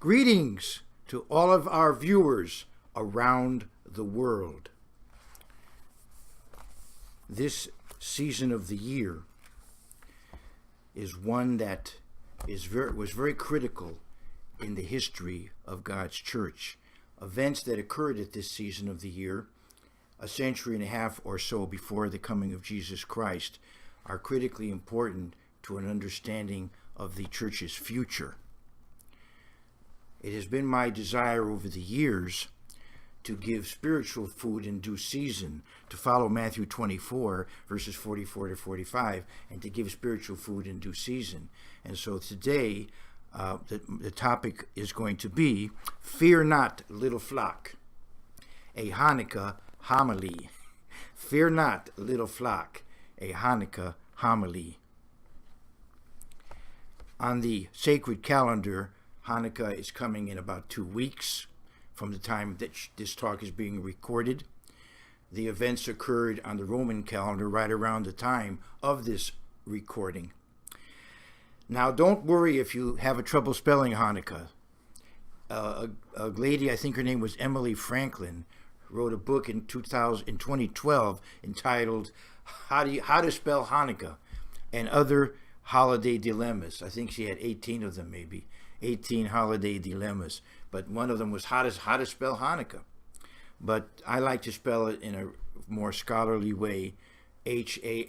Greetings to all of our viewers around the world. This season of the year is one that was very critical in the history of God's church. Events that occurred at this season of the year, a century and a half or so before the coming of Jesus Christ, are critically important to an understanding of the church's future. It has been my desire over the years to give spiritual food in due season, to follow Matthew 24, verses 44 to 45, and to give spiritual food in due season. And so today, the topic is going to be, Fear Not, Little Flock, a Hanukkah Homily. Fear not, little flock, a Hanukkah Homily. On the sacred calendar, Hanukkah is coming in about 2 weeks from the time that this talk is being recorded. The events occurred on the Roman calendar right around the time of this recording. Now, don't worry if you have a trouble spelling Hanukkah. A lady, I think her name was Emily Franklin, wrote a book in 2012 entitled How to Spell Hanukkah and Other Holiday Dilemmas. I think she had 18 of them, maybe 18 holiday dilemmas, but one of them was how to spell Hanukkah. But I like to spell it in a more scholarly way, Hanukkah,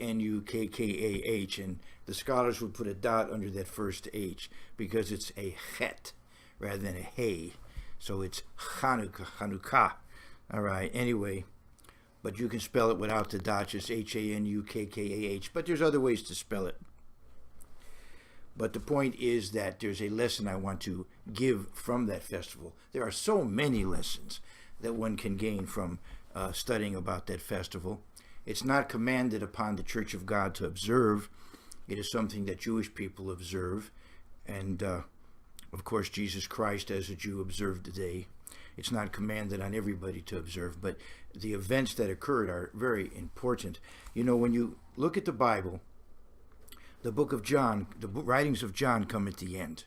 and the scholars would put a dot under that first H because it's a chet rather than a hey, so it's Hanukkah. All right, anyway, but you can spell it without the dot, just Hanukkah, but there's other ways to spell it. But the point is that there's a lesson I want to give from that festival. There are so many lessons that one can gain from studying about that festival. It's not commanded upon the Church of God to observe. It is something that Jewish people observe. And, of course, Jesus Christ as a Jew observed today. It's not commanded on everybody to observe, but the events that occurred are very important. You know, when you look at the Bible, the book of John, the writings of John come at the end.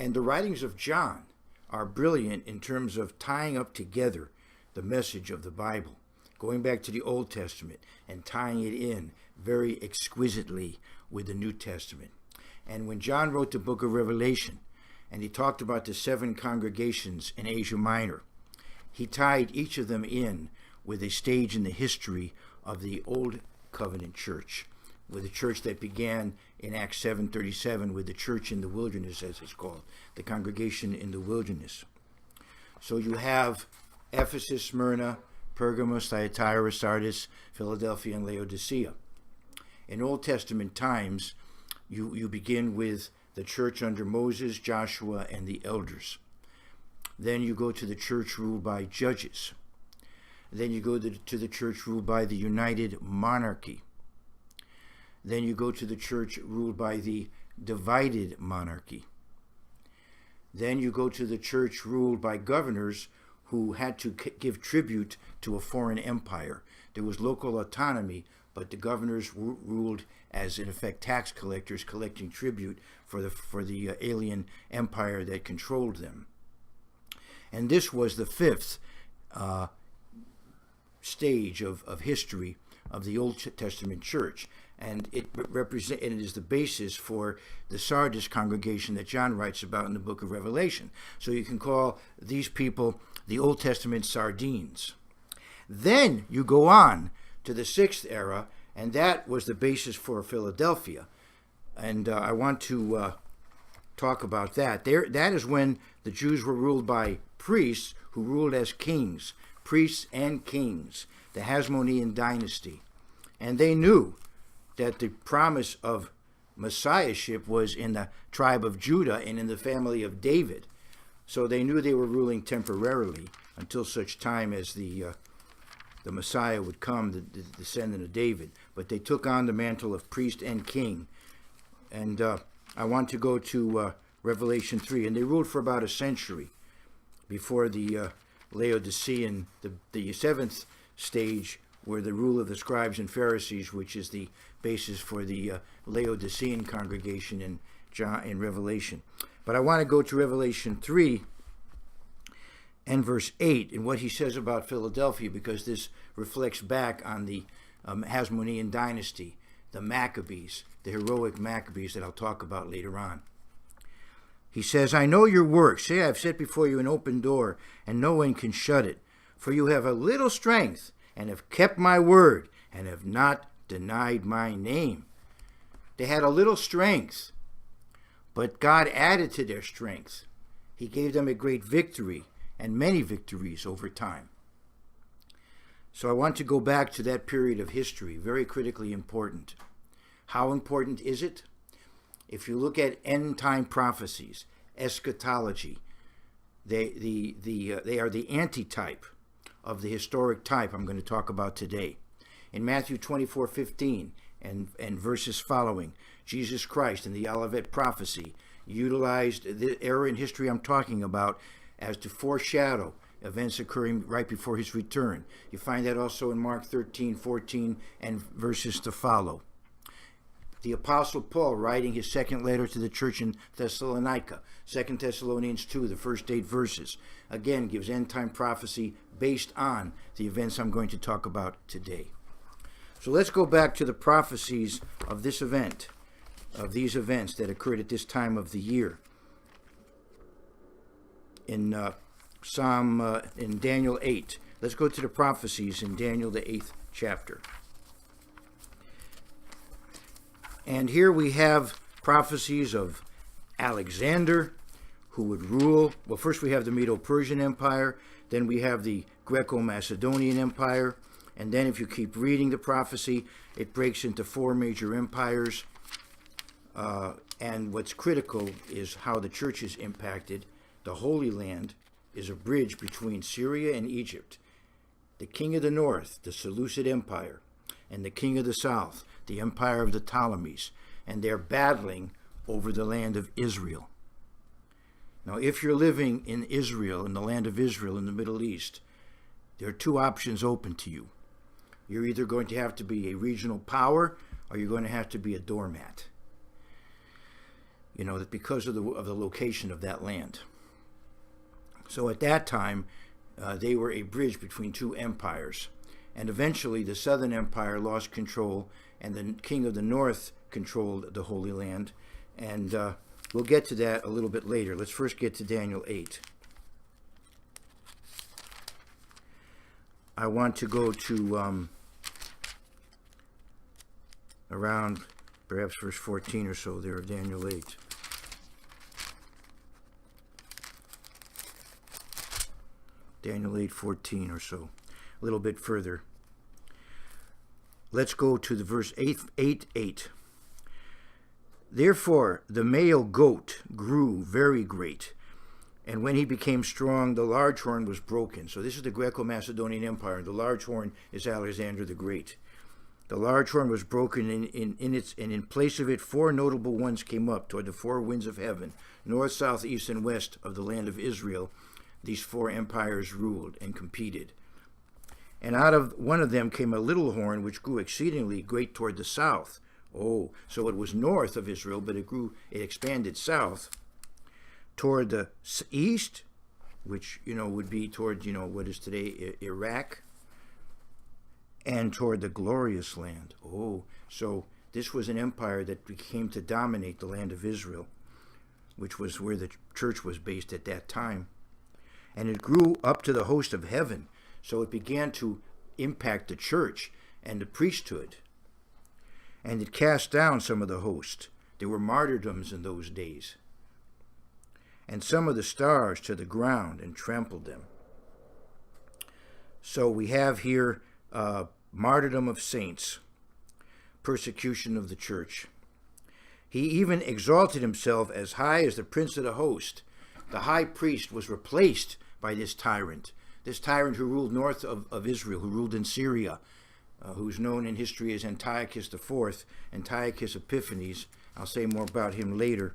And the writings of John are brilliant in terms of tying up together the message of the Bible, going back to the Old Testament and tying it in very exquisitely with the New Testament. And when John wrote the book of Revelation, and he talked about the 7 congregations in Asia Minor, he tied each of them in with a stage in the history of the Old Covenant church, with the church that began in Acts 7:37 with the church in the wilderness, as it's called, the congregation in the wilderness. So you have Ephesus, Smyrna, Pergamos, Thyatira, Sardis, Philadelphia, and Laodicea. In Old Testament times, you begin with the church under Moses, Joshua, and the elders. Then you go to the church ruled by judges. Then you go to the church ruled by the united monarchy. Then you go to the church ruled by the divided monarchy. Then you go to the church ruled by governors who had to give tribute to a foreign empire. There was local autonomy, but the governors ruled as, in effect, tax collectors, collecting tribute for the alien empire that controlled them. And this was the 5th stage of history of the Old Testament church. And it is the basis for the Sardis congregation that John writes about in the book of Revelation. So you can call these people the Old Testament sardines. Then you go on to the 6th era, and that was the basis for Philadelphia. And I want to talk about that. That is when the Jews were ruled by priests who ruled as kings, priests and kings, the Hasmonean dynasty. And they knew that the promise of messiahship was in the tribe of Judah and in the family of David. So they knew they were ruling temporarily until such time as the Messiah would come, the descendant of David. But they took on the mantle of priest and king. And I want to go to Revelation 3. And they ruled for about a century before the Laodicean, the 7th stage were the rule of the scribes and Pharisees, which is the basis for the Laodicean congregation in Revelation. But I want to go to Revelation 3 and verse 8 and what he says about Philadelphia, because this reflects back on the Hasmonean dynasty, the Maccabees, the heroic Maccabees that I'll talk about later on. He says, I know your works. See, I've set before you an open door, and no one can shut it. For you have a little strength, and have kept my word, and have not denied my name. They had a little strength, but God added to their strength. He gave them a great victory, and many victories over time. So I want to go back to that period of history, very critically important. How important is it? If you look at end-time prophecies, eschatology, they are the antitype of the historic type I'm going to talk about today. In Matthew 24:15 and verses following, Jesus Christ in the Olivet prophecy utilized the era in history I'm talking about as to foreshadow events occurring right before his return. You find that also in Mark 13:14 and verses to follow. The Apostle Paul, writing his second letter to the church in Thessalonica, 2 Thessalonians 2, the first 8 verses, again gives end-time prophecy based on the events I'm going to talk about today. So let's go back to the prophecies of this event, of these events that occurred at this time of the year. In in Daniel 8. Let's go to the prophecies in Daniel, the 8th chapter. And here we have prophecies of Alexander, who would rule. Well, first we have the Medo-Persian Empire, then we have the Greco-Macedonian Empire, and then if you keep reading the prophecy, it breaks into 4 major empires. And what's critical is how the church is impacted. The Holy Land is a bridge between Syria and Egypt. The king of the north, the Seleucid Empire, and the king of the south, the empire of the Ptolemies, and they're battling over the land of Israel. Now, if you're living in Israel, in the land of Israel, in the Middle East, there are 2 options open to you. You're either going to have to be a regional power, or you're going to have to be a doormat. You know, because of the location of that land. So at that time, they were a bridge between 2 empires. And eventually the Southern Empire lost control, and the king of the north controlled the Holy Land. And we'll get to that a little bit later. Let's first get to Daniel 8. I want to go to around perhaps verse 14 or so there of Daniel 8. Daniel 8:14 or so, a little bit further. Let's go to the verse 8:8. Therefore the male goat grew very great, and when he became strong, the large horn was broken. So this is the Greco-Macedonian Empire. The large horn is Alexander the Great. The large horn was broken, and in place of it 4 notable ones came up toward the 4 winds of heaven, north, south, east, and west of the land of Israel. These 4 empires ruled and competed. And out of one of them came a little horn, which grew exceedingly great toward the south. Oh, so it was north of Israel, but it expanded south toward the east, which, would be toward, what is today Iraq, and toward the glorious land. Oh, so this was an empire that came to dominate the land of Israel, which was where the church was based at that time. And it grew up to the host of heaven, so it began to impact the church and the priesthood. And it cast down some of the host. There were martyrdoms in those days. And some of the stars to the ground and trampled them. So we have here martyrdom of saints, persecution of the church. He even exalted himself as high as the prince of the host. The high priest was replaced by this tyrant who ruled north of Israel, who ruled in Syria, who's known in history as Antiochus IV, Antiochus Epiphanes. I'll say more about him later.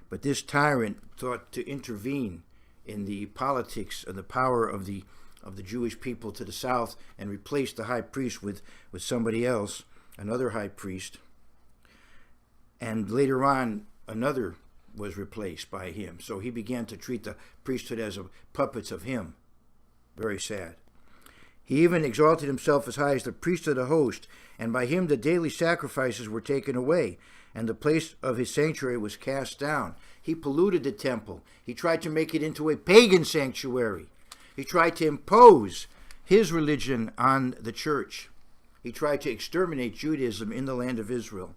But this tyrant thought to intervene in the politics and the power of the of the Jewish people to the south and replaced the high priest with somebody else, another high priest. And later on, another was replaced by him. So he began to treat the priesthood as puppets of him. Very sad. He even exalted himself as high as the priest of the host, and by him the daily sacrifices were taken away, and the place of his sanctuary was cast down. He polluted the temple. He tried to make it into a pagan sanctuary. He tried to impose his religion on the church. He tried to exterminate Judaism in the land of Israel.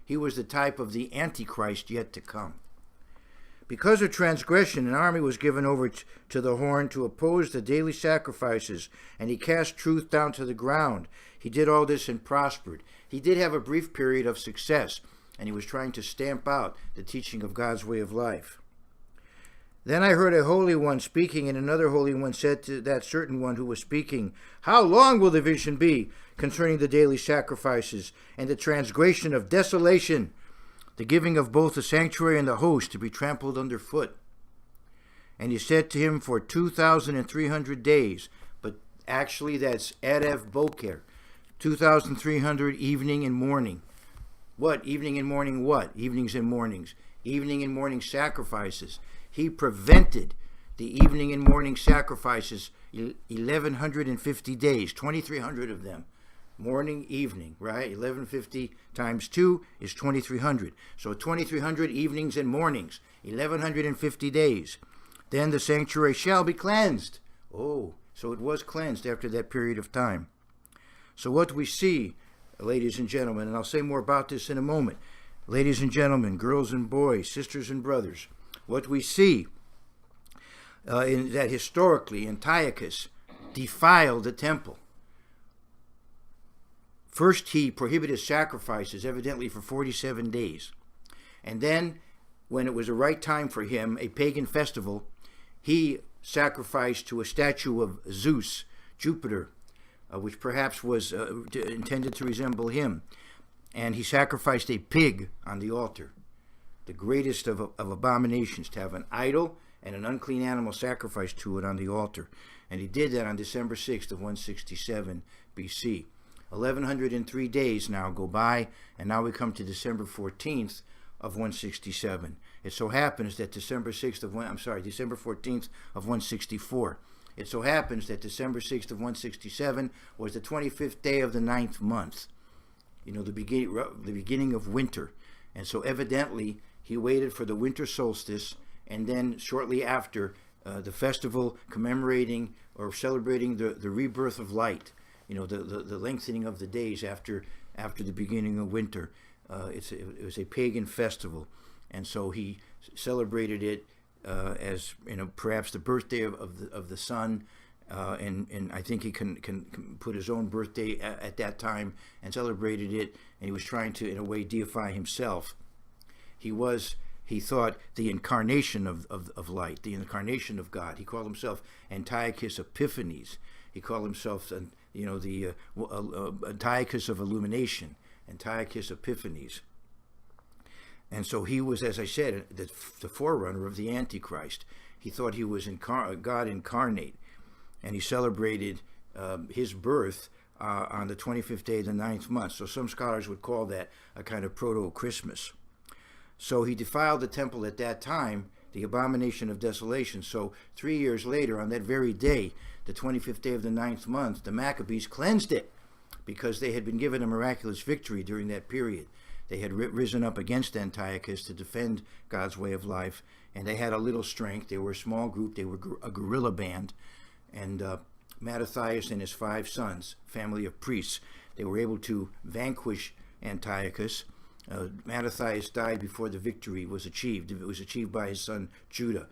He was the type of the Antichrist yet to come. Because of transgression, an army was given over to the horn to oppose the daily sacrifices, and he cast truth down to the ground. He did all this and prospered. He did have a brief period of success, and he was trying to stamp out the teaching of God's way of life. Then I heard a holy one speaking, and another holy one said to that certain one who was speaking, "How long will the vision be concerning the daily sacrifices and the transgression of desolation, the giving of both the sanctuary and the host to be trampled underfoot?" And he said to him, "For 2,300 days," but actually that's Erev Boker, 2,300 evening and morning. What? Evening and morning what? Evenings and mornings. Evening and morning sacrifices. He prevented the evening and morning sacrifices 1,150 days, 2,300 of them. Morning, evening, right? 1150 times 2 is 2,300. So 2,300 evenings and mornings, 1,150 days. Then the sanctuary shall be cleansed. Oh, so it was cleansed after that period of time. So what we see, ladies and gentlemen, and I'll say more about this in a moment, ladies and gentlemen, girls and boys, sisters and brothers, what we see in that historically Antiochus defiled the temple. First, he prohibited sacrifices, evidently for 47 days. And then, when it was the right time for him, a pagan festival, he sacrificed to a statue of Zeus, Jupiter, which perhaps was intended to resemble him. And he sacrificed a pig on the altar, the greatest of abominations, to have an idol and an unclean animal sacrificed to it on the altar. And he did that on December 6th of 167 BC. 1,103 days now go by, and now we come to December 14th of 167. It so happens that December 14th of 164. It so happens that December 6th of 167 was the 25th day of the 9th month. You know, the beginning of winter. And so evidently he waited for the winter solstice, and then shortly after the festival commemorating or celebrating the rebirth of light. You know, the lengthening of the days after the beginning of winter. It was a pagan festival, and so he celebrated it as, you know, perhaps the birthday of the sun, and I think he can put his own birthday at that time and celebrated it, and he was trying to, in a way, deify himself. He thought the incarnation of light, the incarnation of God. He called himself Antiochus Epiphanes. He called himself, the Antiochus of Illumination, Antiochus Epiphanes. And so he was, as I said, the forerunner of the Antichrist. He thought he was God incarnate, and he celebrated his birth on the 25th day of the 9th month. So some scholars would call that a kind of proto-Christmas. So he defiled the temple at that time, the abomination of desolation. So 3 years later, on that very day, the 25th day of the 9th month, the Maccabees cleansed it because they had been given a miraculous victory during that period. They had risen up against Antiochus to defend God's way of life, and they had a little strength. They were a small group. They were a guerrilla band. And Mattathias and his 5 sons, family of priests, they were able to vanquish Antiochus. Mattathias died before the victory was achieved. It was achieved by his son Judah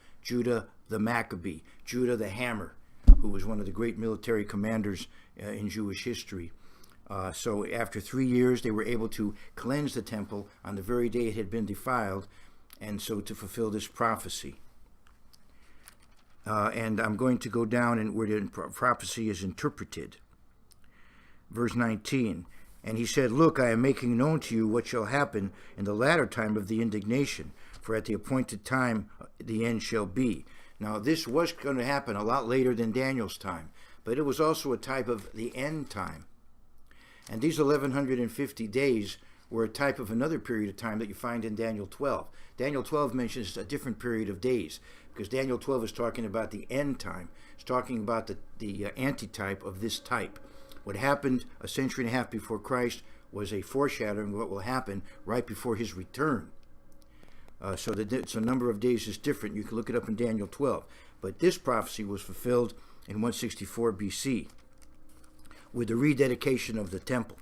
the Maccabee, Judah the Hammer, who was one of the great military commanders in Jewish history. So after 3 years, they were able to cleanse the temple on the very day it had been defiled, and so to fulfill this prophecy. And I'm going to go down and where the prophecy is interpreted. Verse 19, and he said, "Look, I am making known to you what shall happen in the latter time of the indignation, for at the appointed time the end shall be." Now, this was going to happen a lot later than Daniel's time, but it was also a type of the end time. And these 1150 days were a type of another period of time that you find in Daniel 12. Daniel 12 mentions a different period of days, because Daniel 12 is talking about the end time. It's talking about the antitype of this type. What happened a century and a half before Christ was a foreshadowing of what will happen right before his return. So the number of days is different. You can look it up in Daniel 12. But this prophecy was fulfilled in 164 BC with the rededication of the temple.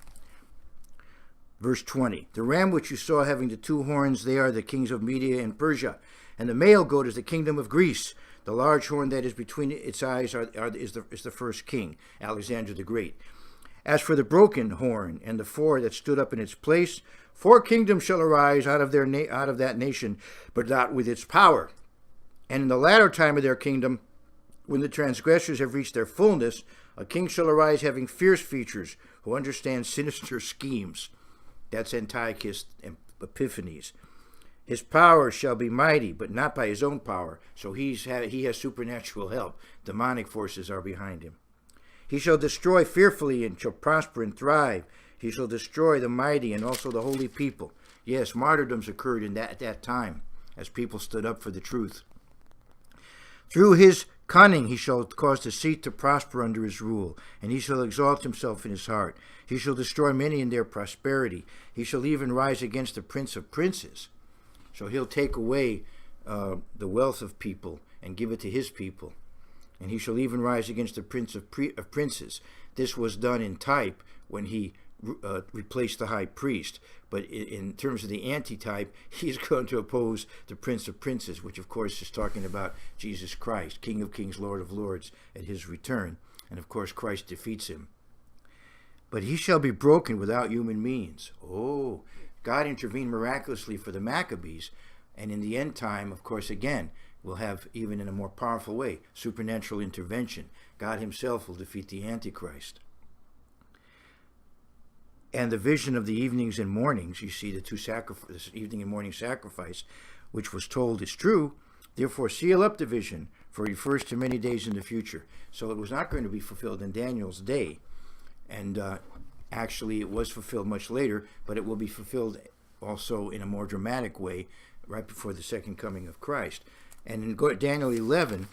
Verse 20, the ram which you saw having the two horns, they are the kings of Media and Persia. And the male goat is the kingdom of Greece. The large horn that is between its eyes is the first king, Alexander the Great. As for the broken horn and the four that stood up in its place, 4 kingdoms shall arise out of that nation, but not with its power. And in the latter time of their kingdom, when the transgressors have reached their fullness, a king shall arise having fierce features, who understands sinister schemes. That's Antiochus Epiphanes. His power shall be mighty, but not by his own power. So he has supernatural help. Demonic forces are behind him. He shall destroy fearfully and shall prosper and thrive. He shall destroy the mighty and also the holy people. Yes, martyrdoms occurred at that time as people stood up for the truth. Through his cunning he shall cause deceit to prosper under his rule, and he shall exalt himself in his heart. He shall destroy many in their prosperity. He shall even rise against the prince of princes. So he'll take away the wealth of people and give it to his people. And he shall even rise against the prince of princes. This was done in type when he replaced the high priest. But in terms of the antitype, he's going to oppose the prince of princes, which of course is talking about Jesus Christ, King of kings, Lord of lords, at his return. And of course Christ defeats him. But he shall be broken without human means. Oh, God intervened miraculously for the Maccabees. And in the end time, of course, again, we'll have, even in a more powerful way, supernatural intervention. God himself will defeat the Antichrist. And the vision of the evenings and mornings, you see the two sacrifices, evening and morning sacrifice, which was told is true. Therefore, seal up the vision, for it refers to many days in the future. So it was not going to be fulfilled in Daniel's day. And actually, it was fulfilled much later, but it will be fulfilled also in a more dramatic way right before the second coming of Christ. And in Daniel 11,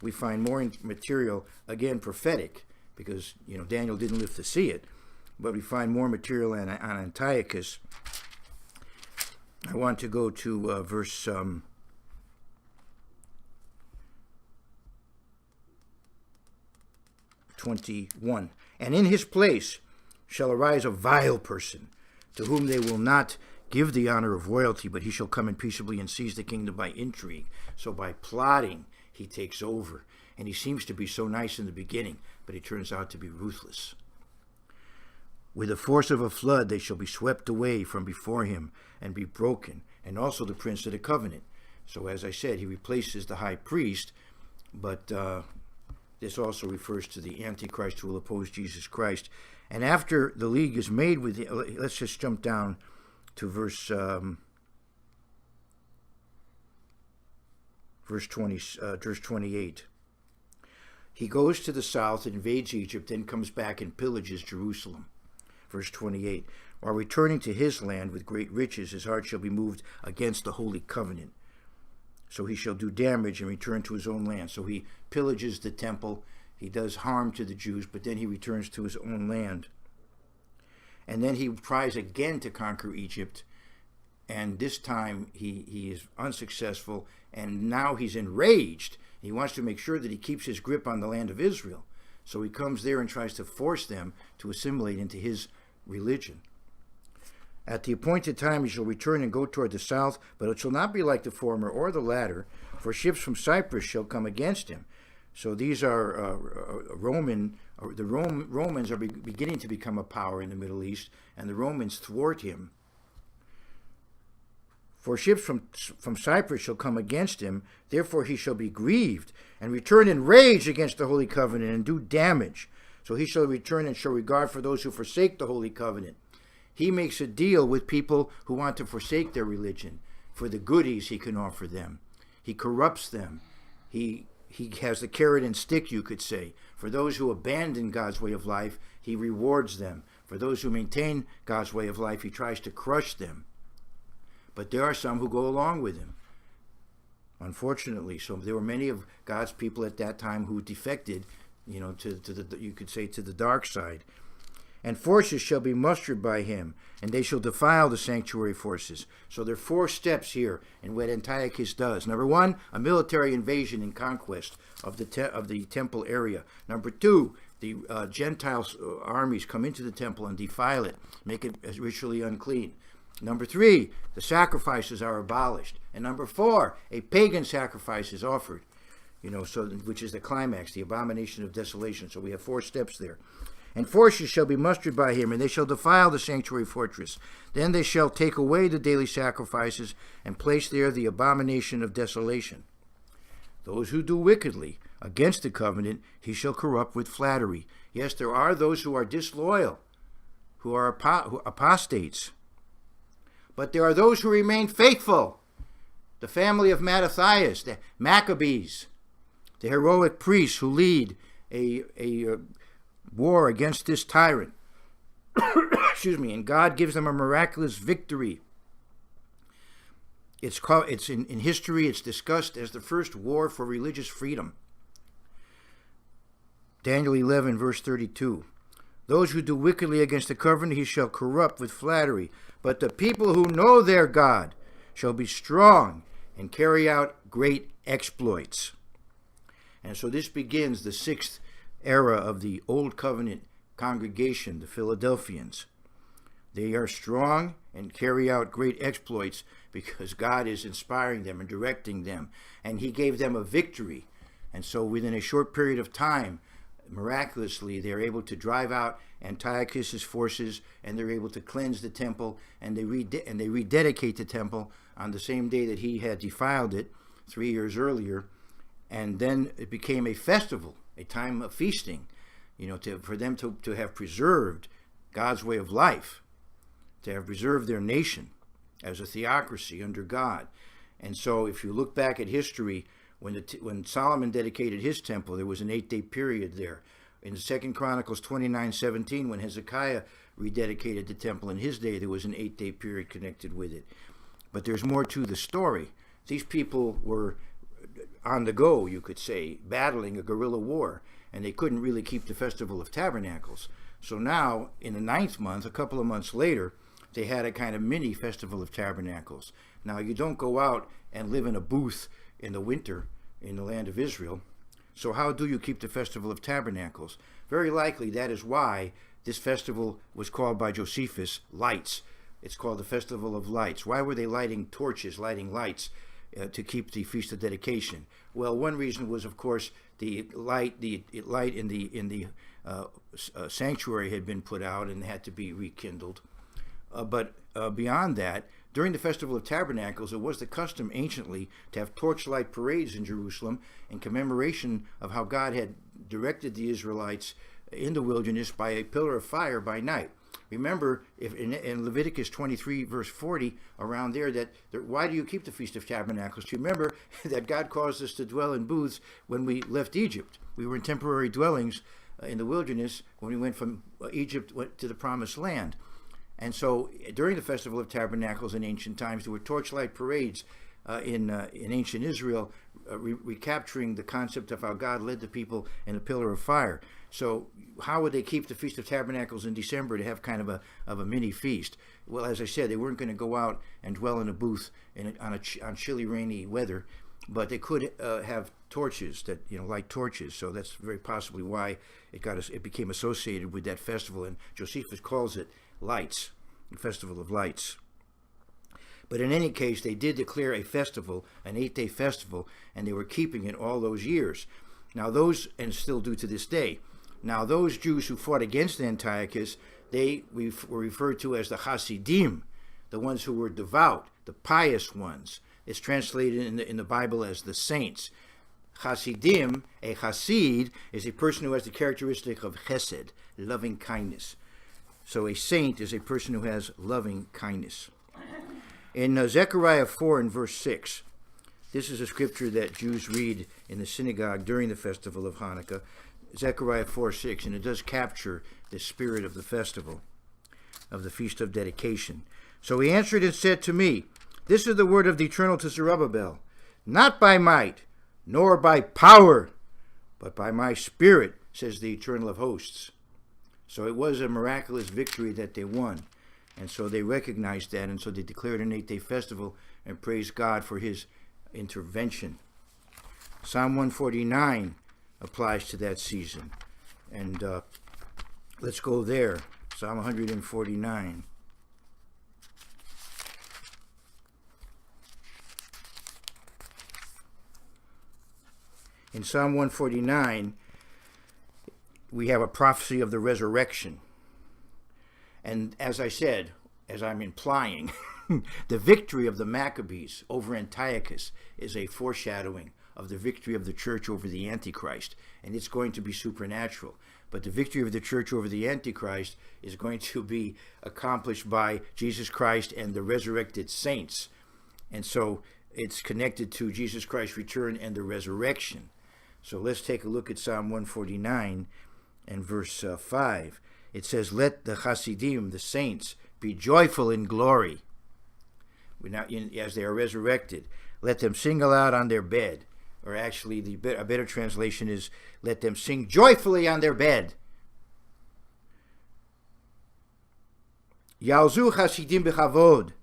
we find more material, again, prophetic, because, Daniel didn't live to see it. But we find more material on Antiochus. I want to go to verse 21. And in his place shall arise a vile person, to whom they will not give the honor of royalty, but he shall come in peaceably and seize the kingdom by intrigue. So by plotting, he takes over. And he seems to be so nice in the beginning, but he turns out to be ruthless. With the force of a flood they shall be swept away from before him and be broken, and also the prince of the covenant. So as I said, he replaces the high priest, but this also refers to the Antichrist who will oppose Jesus Christ. And after the league is made with him, let's just jump down to verse 28. He goes to the south, invades Egypt, then comes back and pillages Jerusalem. Verse 28, while returning to his land with great riches, his heart shall be moved against the holy covenant. So he shall do damage and return to his own land. So he pillages the temple, he does harm to the Jews, but then he returns to his own land. And then he tries again to conquer Egypt, and this time he is unsuccessful, and now he's enraged. He wants to make sure that he keeps his grip on the land of Israel. So he comes there and tries to force them to assimilate into his religion. At the appointed time he shall return and go toward the south, but it shall not be like the former or the latter, for ships from Cyprus shall come against him. So these are Romans are beginning to become a power in the Middle East, and the Romans thwart him. For ships from Cyprus shall come against him, therefore he shall be grieved, and return in rage against the holy covenant, and do damage. So he shall return and show regard for those who forsake the holy covenant. He makes a deal with people who want to forsake their religion for the goodies he can offer them. He corrupts them. He he has the carrot and stick, you could say. For those who abandon God's way of life, he rewards them. For those who maintain God's way of life, he tries to crush them. But there are some who go along with him, unfortunately. So there were many of God's people at that time who defected, to the, you could say, to the dark side. And forces shall be mustered by him, and they shall defile the sanctuary forces. So there are 4 steps here in what Antiochus does. Number 1, a military invasion and conquest of the temple area. Number 2, the Gentile armies come into the temple and defile it, make it ritually unclean. Number 3, the sacrifices are abolished. And number 4, a pagan sacrifice is offered, which is the climax, the abomination of desolation. So we have 4 steps there. And forces shall be mustered by him, and they shall defile the sanctuary fortress. Then they shall take away the daily sacrifices, and place there the abomination of desolation. Those who do wickedly against the covenant, he shall corrupt with flattery. Yes, there are those who are disloyal, who are apostates. But there are those who remain faithful. The family of Mattathias, the Maccabees, the heroic priests who lead a war against this tyrant. Excuse me. And God gives them a miraculous victory. It's in history, it's discussed as the first war for religious freedom. Daniel 11, verse 32. Those who do wickedly against the covenant, he shall corrupt with flattery. But the people who know their God shall be strong and carry out great exploits. And so this begins the 6th era of the Old Covenant congregation, the Philadelphians. They are strong and carry out great exploits because God is inspiring them and directing them. And he gave them a victory. And so within a short period of time, miraculously, they're able to drive out Antiochus's forces, and they're able to cleanse the temple, and they rededicate the temple on the same day that he had defiled it 3 years earlier. And then it became a festival, a time of feasting, for them to have preserved God's way of life, to have preserved their nation as a theocracy under God. And so if you look back at history, when Solomon dedicated his temple, there was an 8-day period there. In 2 Chronicles 29:17, when Hezekiah rededicated the temple in his day, there was an 8-day period connected with it. But there's more to the story. These people were on the go, you could say, battling a guerrilla war, and they couldn't really keep the Festival of Tabernacles. So now, in the 9th month, a couple of months later, they had a kind of mini Festival of Tabernacles. Now, you don't go out and live in a booth in the winter in the land of Israel. So how do you keep the Festival of Tabernacles? Very likely that is why this festival was called by Josephus Lights. It's called the Festival of Lights. Why were they lighting torches, lighting lights to keep the Feast of Dedication? Well, one reason was, of course, the light in the sanctuary had been put out and had to be rekindled. But beyond that, during the Festival of Tabernacles, it was the custom anciently to have torchlight parades in Jerusalem in commemoration of how God had directed the Israelites in the wilderness by a pillar of fire by night. Remember, if in Leviticus 23, verse 40, around there, why do you keep the Feast of Tabernacles? Do you remember that God caused us to dwell in booths when we left Egypt? We were in temporary dwellings in the wilderness when we went from Egypt to the Promised Land. And so during the Festival of Tabernacles in ancient times, there were torchlight parades in ancient Israel, recapturing the concept of how God led the people in a pillar of fire. So how would they keep the Feast of Tabernacles in December to have kind of a mini feast? Well, as I said, they weren't going to go out and dwell in a booth on chilly, rainy weather, but they could have torches that light torches. So that's very possibly why it became associated with that festival, and Josephus calls it Lights, the Festival of Lights. But in any case, they did declare a festival, an 8-day festival, and they were keeping it all those years. Now and still do to this day. Now those Jews who fought against Antiochus, they were referred to as the Hasidim, the ones who were devout, the pious ones. It's translated in the Bible as the saints. Hasidim, a Hasid, is a person who has the characteristic of chesed, loving kindness. So a saint is a person who has loving kindness. In Zechariah 4 and verse 6, This is a scripture that Jews read in the synagogue during the Festival of Hanukkah, Zechariah 4:6, and it does capture the spirit of the festival, of the Feast of Dedication. So he answered and said to me, this is the word of the Eternal to Zerubbabel, not by might, nor by power, but by my Spirit, says the Eternal of Hosts. So it was a miraculous victory that they won. And so they recognized that, and so they declared an 8-day festival and praised God for his intervention. Psalm 149 applies to that season. And let's go there. Psalm 149. In Psalm 149, we have a prophecy of the resurrection. And as I said, as I'm implying, the victory of the Maccabees over Antiochus is a foreshadowing of the victory of the church over the Antichrist. And it's going to be supernatural. But the victory of the church over the Antichrist is going to be accomplished by Jesus Christ and the resurrected saints. And so it's connected to Jesus Christ's return and the resurrection. So let's take a look at Psalm 149 and verse 5. It says, let the Hasidim, the saints, be joyful in glory. As they are resurrected, let them sing aloud on their bed. Or actually, a better translation is, let them sing joyfully on their bed. Yalzu Hasidim b'chavod.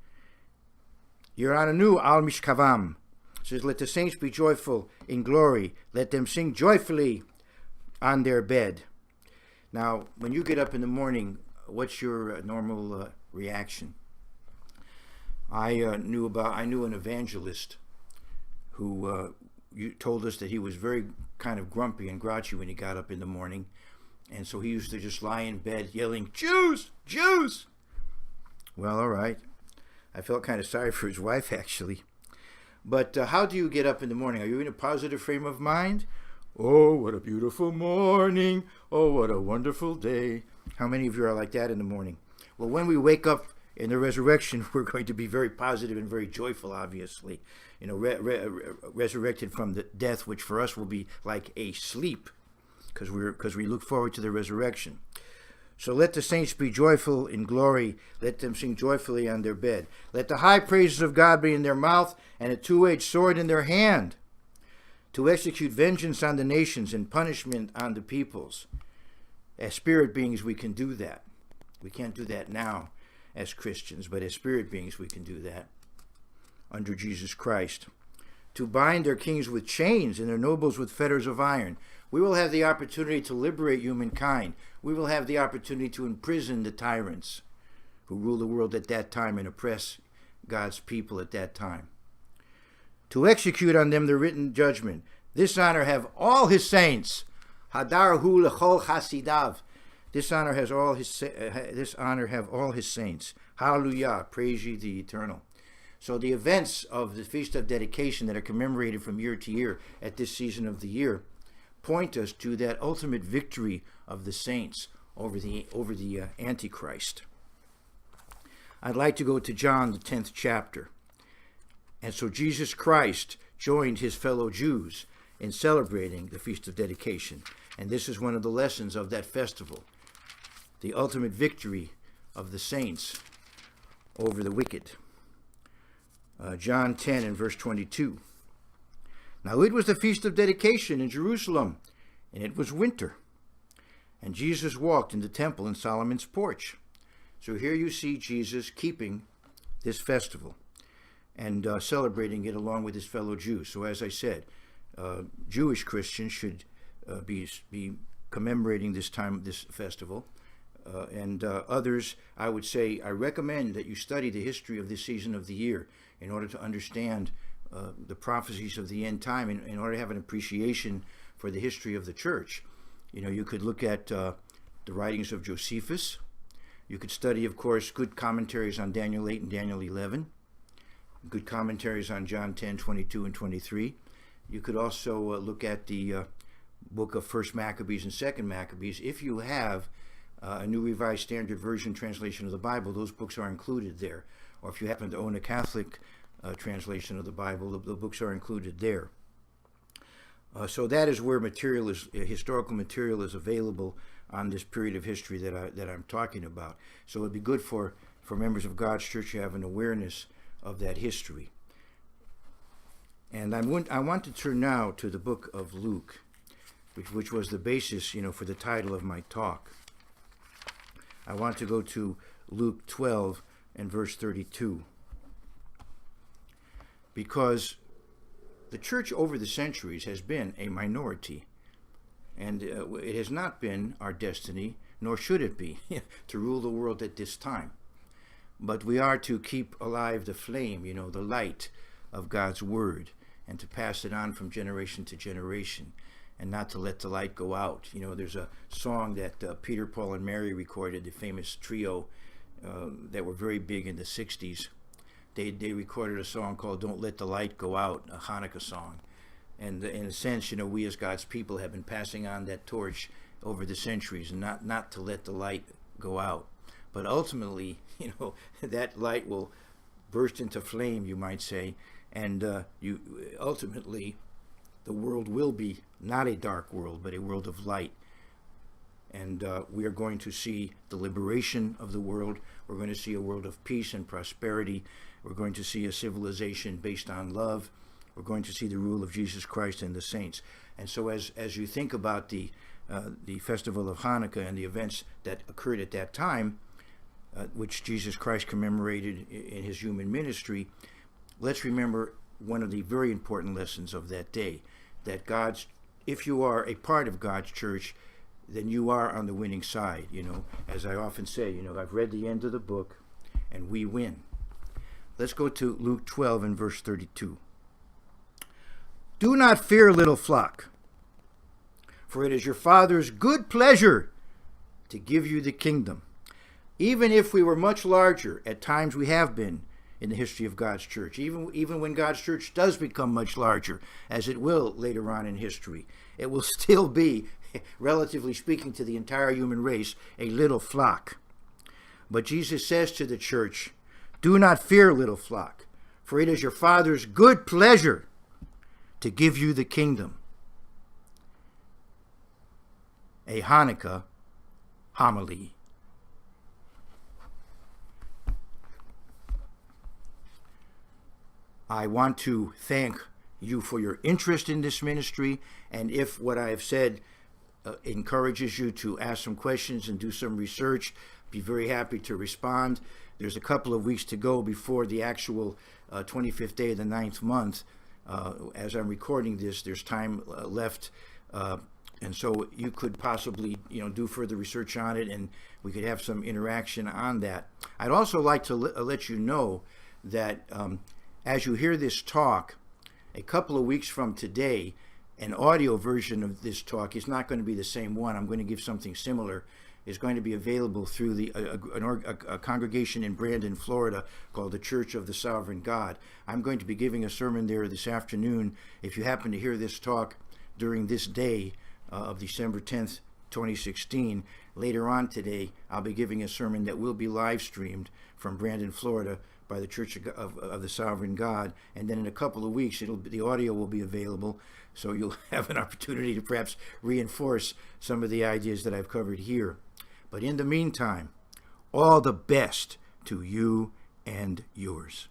Yirananu al mishkavam. Says, let the saints be joyful in glory. Let them sing joyfully on their bed. Now, when you get up in the morning, what's your normal reaction? I knew an evangelist who told us that he was very kind of grumpy and grouchy when he got up in the morning. And so he used to just lie in bed yelling, Jews! Jews! Well, all right. I felt kind of sorry for his wife, actually. But how do you get up in the morning? Are you in a positive frame of mind? Oh, what a beautiful morning. Oh, what a wonderful day. How many of you are like that in the morning? Well, when we wake up in the resurrection, we're going to be very positive and very joyful, obviously. You know, resurrected from the death, which for us will be like a sleep, because we look forward to the resurrection. So let the saints be joyful in glory. Let them sing joyfully on their bed. Let the high praises of God be in their mouth and a two-edged sword in their hand, to execute vengeance on the nations and punishment on the peoples. As spirit beings, we can do that. We can't do that now as Christians, but as spirit beings, we can do that under Jesus Christ. To bind their kings with chains and their nobles with fetters of iron. We will have the opportunity to liberate humankind. We will have the opportunity to imprison the tyrants who rule the world at that time and oppress God's people at that time. To execute on them the written judgment. This honor have all his saints. Hadarhu lechol chasidav. This honor have all his saints. Hallelujah. Praise ye the Eternal. So the events of the Feast of Dedication that are commemorated from year to year at this season of the year point us to that ultimate victory of the saints over the Antichrist. I'd like to go to John, the 10th chapter. And so Jesus Christ joined his fellow Jews in celebrating the Feast of Dedication. And this is one of the lessons of that festival, the ultimate victory of the saints over the wicked. John 10 and verse 22. Now it was the Feast of Dedication in Jerusalem, and it was winter. And Jesus walked in the temple in Solomon's porch. So here you see Jesus keeping this festival and celebrating it along with his fellow Jews. So as I said, Jewish Christians should be commemorating this festival. And others, I would say, I recommend that you study the history of this season of the year in order to understand the prophecies of the end time, in order to have an appreciation for the history of the church. You know, you could look at the writings of Josephus. You could study, of course, good commentaries on Daniel 8 and Daniel 11. Good commentaries on John 10, 22, and 23. You could also look at the book of 1st Maccabees and 2nd Maccabees. If you have a New Revised Standard Version translation of the Bible, those books are included there. Or if you happen to own a Catholic translation of the Bible. The books are included there. So that is where historical material is available on this period of history that I'm talking about. So it'd be good for members of God's church to have an awareness of that history. And I want to turn now to the book of Luke, which was the basis, for the title of my talk. I want to go to Luke 12 and verse 32. Because the church over the centuries has been a minority, and it has not been our destiny, nor should it be, to rule the world at this time. But we are to keep alive the flame, the light of God's word, and to pass it on from generation to generation, and not to let the light go out. There's a song that Peter, Paul, and Mary recorded, the famous trio that were very big in the 60s. They recorded a song called Don't Let the Light Go Out, a Hanukkah song. And in a sense, we as God's people have been passing on that torch over the centuries, and not to let the light go out. But ultimately, that light will burst into flame, you might say, and ultimately the world will be not a dark world, but a world of light. And we are going to see the liberation of the world. We're going to see a world of peace and prosperity. We're going to see a civilization based on love. We're going to see the rule of Jesus Christ and the saints. And so as you think about the Festival of Hanukkah and the events that occurred at that time, which Jesus Christ commemorated in his human ministry, let's remember one of the very important lessons of that day, that if you are a part of God's church, then you are on the winning side. As I often say, I've read the end of the book and we win. Let's go to Luke 12 and verse 32. Do not fear, little flock, for it is your Father's good pleasure to give you the kingdom. Even if we were much larger, at times we have been in the history of God's church, even when God's church does become much larger, as it will later on in history, it will still be, relatively speaking to the entire human race, a little flock. But Jesus says to the church, do not fear, little flock, for it is your Father's good pleasure to give you the kingdom. A Hanukkah Homily. I want to thank you for your interest in this ministry, and if what I have said encourages you to ask some questions and do some research, be very happy to respond. There's a couple of weeks to go before the actual 25th day of the 9th month. As I'm recording this, there's time left, and so you could possibly do further research on it, and we could have some interaction on that. I'd also like to let you know that as you hear this talk, a couple of weeks from today, an audio version of this talk is not going to be the same one. I'm going to give something similar. Is going to be available through a congregation in Brandon, Florida, called the Church of the Sovereign God. I'm going to be giving a sermon there this afternoon. If you happen to hear this talk during this day of December 10th, 2016, later on today, I'll be giving a sermon that will be live streamed from Brandon, Florida, by the Church of the Sovereign God. And then in a couple of weeks, the audio will be available, so you'll have an opportunity to perhaps reinforce some of the ideas that I've covered here. But in the meantime, all the best to you and yours.